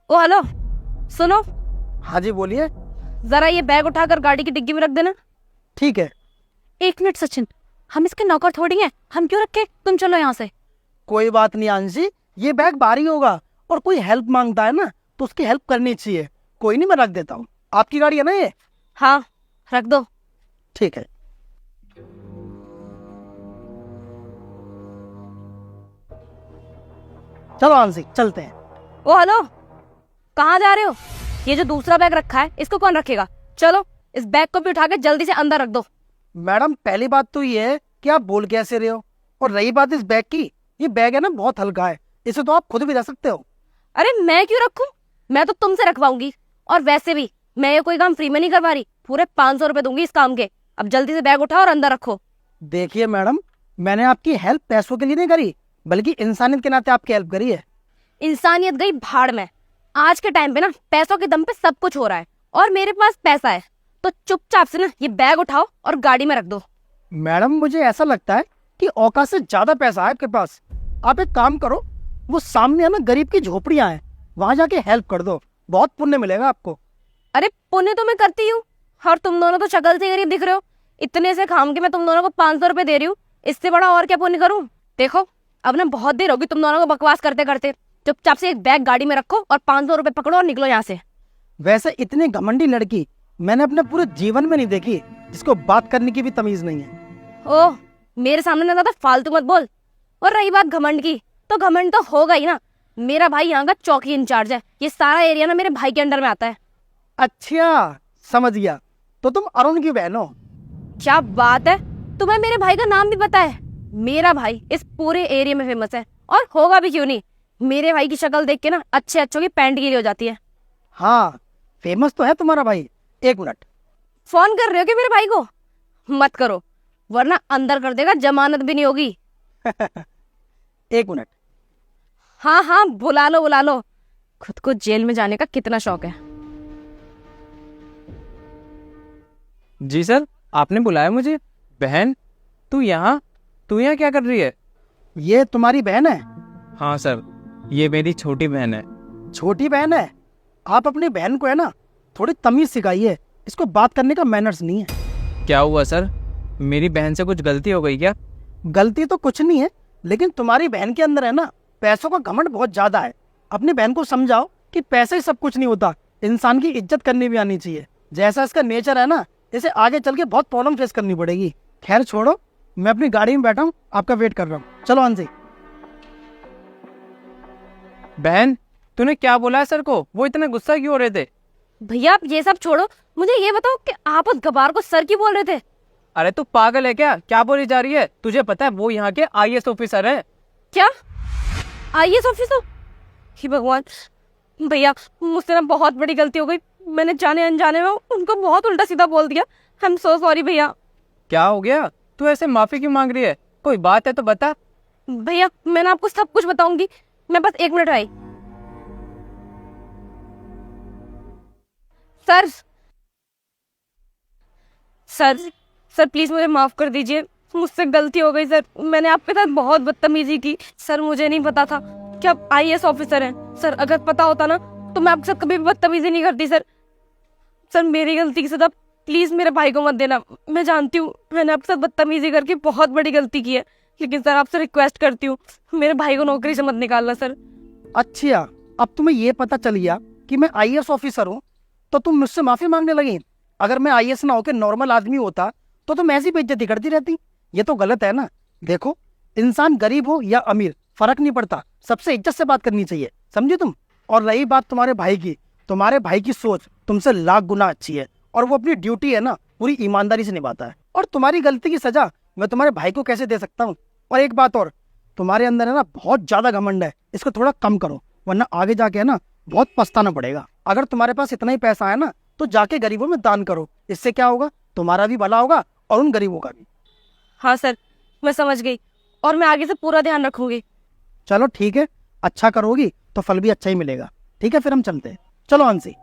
ओ hello, सुनो, हाँ जी बोलिए। जरा ये बैग उठाकर गाड़ी की डिग्गी में रख देना। ठीक है। 1 मिनट सचिन, हम इसके नौकर थोड़ी हैं, हम क्यों रखे? तुम चलो यहाँ से। कोई बात नहीं आंशी, ये बैग भारी होगा और कोई हेल्प मांगता है ना तो उसकी हेल्प करनी चाहिए। कोई नहीं, मैं रख देता हूँ। आपकी गाड़ी है ना ये? हाँ, रख दो। ठीक है। चलो आंशी चलते हैं। ओ हेलो, कहाँ जा रहे हो? ये जो दूसरा बैग रखा है इसको कौन रखेगा? चलो, इस बैग को भी उठा के जल्दी से अंदर रख दो। मैडम पहली बात तो ये है कि आप बोल कैसे रहे हो, और रही बात इस बैग की, ये बैग है ना बहुत हल्का है, इसे तो आप खुद भी रख सकते हो। अरे मैं क्यों रखूं? मैं तो तुमसे रखवाऊंगी। और वैसे भी मैं ये कोई काम फ्री में नहीं करवा रही, पूरे 500 रुपए दूंगी इस काम के। अब जल्दी से बैग उठाओ और अंदर रखो। देखिए मैडम, मैंने आपकी हेल्प पैसों के लिए नहीं करी, बल्कि इंसानियत के नाते आपकी हेल्प करी है। इंसानियत गई भाड़ में। आज के टाइम पे ना पैसों के दम पे सब कुछ हो रहा है, और मेरे पास पैसा है, तो चुपचाप से ना ये बैग उठाओ और गाड़ी में रख दो। मैडम मुझे ऐसा लगता है कि औकात से ज्यादा पैसा है आपके पास। आप एक काम करो, वो सामने है ना गरीब की झोपड़ियां हैं, वहां जाके हेल्प कर दो, बहुत पुण्य मिलेगा आपको। अरे पुण्य तो मैं करती हूँ, और तुम दोनों तो शक्ल से गरीब दिख रहे हो। इतने से काम के मैं तुम दोनों को 500 रुपए दे रही हूँ, इससे बड़ा और क्या पुण्य करूँ? देखो, अब ना बहुत देर होगी तुम दोनों को बकवास करते करते। चुपचाप से एक बैग गाड़ी में रखो और 500 रुपए पकड़ो और निकलो यहाँ से। वैसे इतनी घमंडी लड़की मैंने अपने पूरे जीवन में नहीं देखी, जिसको बात करने की भी तमीज नहीं है। ओह, मेरे सामने ना ज्यादा फालतू मत बोल। और रही बात घमंड की, तो घमंड तो होगा ही ना। मेरा भाई यहाँ का चौकी इंचार्ज है, ये सारा एरिया ना मेरे भाई के अंडर में आता है। अच्छा समझ गया, तो तुम अरुण की बहन हो। क्या बात है, तुम्हें मेरे भाई का नाम भी पता है? मेरा भाई इस पूरे एरिया में फेमस है, और होगा भी क्यों नहीं। मेरे भाई की शक्ल देख के ना अच्छे अच्छों की पैंट गीली हो जाती है। हाँ फेमस तो है तुम्हारा भाई। 1 मिनट। फोन कर रहे हो क्या मेरे भाई को? मत करो, वरना अंदर कर देगा, जमानत भी नहीं होगी। 1 मिनट। हाँ हाँ, बुला लो बुला लो। खुद को जेल में जाने का कितना शौक है। जी सर, आपने बुलाया मुझे? बहन, तू यहाँ क्या कर रही है? ये तुम्हारी बहन है? हाँ सर, ये मेरी छोटी बहन है। छोटी बहन है? आप अपनी बहन को है ना थोड़ी तमीज सिखाइए, इसको बात करने का मैनर्स नहीं है। क्या हुआ सर, मेरी बहन से कुछ गलती हो गई क्या? गलती तो कुछ नहीं है, लेकिन तुम्हारी बहन के अंदर है ना पैसों का घमंड बहुत ज्यादा है। अपनी बहन को समझाओ कि पैसे ही सब कुछ नहीं होता, इंसान की इज्जत करनी भी आनी चाहिए। जैसा इसका नेचर है ना, इसे आगे चल के बहुत प्रॉब्लम फेस करनी पड़ेगी। खैर छोड़ो, मैं अपनी गाड़ी में बैठा हूँ, आपका वेट कर रहा हूँ। चलो अंशी। बहन, तूने क्या बोला है सर को? वो इतना गुस्सा क्यों हो रहे थे? भैया आप ये सब छोड़ो, मुझे ये बताओ कि आप उस गवार को सर क्यों बोल रहे थे? अरे तू पागल है क्या बोली जा रही है? तुझे पता है वो यहाँ के IAS ऑफिसर है। क्या IAS ऑफिसर? हे भगवान, भैया मुझसे ना बहुत बड़ी गलती हो गई। मैंने जाने अनजाने में उनको बहुत उल्टा सीधा बोल दिया। आई एम सो सॉरी भैया। क्या हो गया? तू ऐसे माफी क्यों मांग रही है? कोई बात है तो बता। भैया मैं ना आपको सब कुछ बताऊंगी, मैं बस 1 minute I. Sir sir sir please मुझे माफ कर दीजिए, मुझसे गलती हो गई सर। मैंने आपके साथ बहुत बदतमीजी की सर, मुझे नहीं पता था कि आप IAS ऑफिसर हैं। सर अगर पता होता ना तो मैं आपके साथ कभी भी बदतमीजी नहीं करती सर। सर मेरी गलती की सजा प्लीज मेरे भाई को मत देना। मैं जानती हूँ मैंने आपके साथ बदतमीजी करके बहुत बड़ी गलती की है, लेकिन सर आपसे रिक्वेस्ट करती हूँ मेरे भाई को नौकरी से मत निकालना सर। अच्छा, अब तुम्हें ये पता चल गया कि मैं IAS ऑफिसर हूँ, तो तुम मुझसे माफी मांगने लगी। अगर मैं IAS ना होकर नॉर्मल आदमी होता तो तुम ऐसी बेइज्जती करती रहती। ये तो गलत है ना। देखो, इंसान गरीब हो या अमीर फर्क नहीं पड़ता, सबसे इज्जत से बात करनी चाहिए, समझे तुम? और रही बात तुम्हारे भाई की, तुम्हारे भाई की सोच तुमसे लाख गुना अच्छी है, और वो अपनी ड्यूटी है ना पूरी ईमानदारी से निभाता है। और तुम्हारी गलती की सजा मैं तुम्हारे भाई को कैसे दे सकता हूँ? और एक बात और, तुम्हारे अंदर है ना बहुत ज्यादा घमंड है, इसको थोड़ा कम करो, वरना आगे जाके है ना बहुत पछताना पड़ेगा। अगर तुम्हारे पास इतना ही पैसा है ना तो जाके गरीबों में दान करो, इससे क्या होगा, तुम्हारा भी भला होगा और उन गरीबों का भी। हाँ सर, मैं समझ गई, और मैं आगे से पूरा ध्यान रखूंगी। चलो ठीक है, अच्छा करोगी तो फल भी अच्छा ही मिलेगा। ठीक है फिर हम चलते हैं, चलो अंशी।